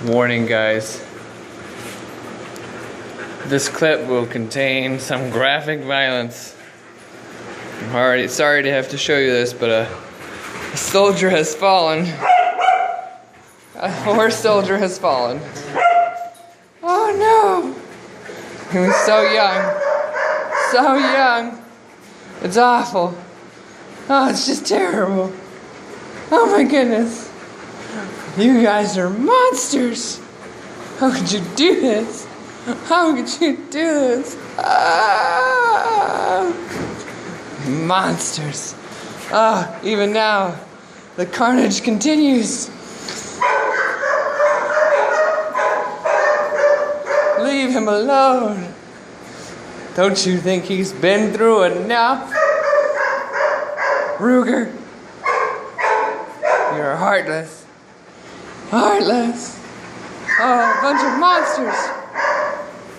Warning, guys. This clip will contain some graphic violence. I'm already sorry to have to show you this, but a soldier has fallen. A horse soldier has fallen. Oh no! He was so young. So young. It's awful. Oh, it's just terrible. Oh my goodness. You guys are monsters. How could you do this? How could you do this? Ah! Monsters. Ah, even now, the carnage continues. Leave him alone. Don't you think he's been through enough? Ruger, you're heartless. Heartless. Oh, a bunch of monsters.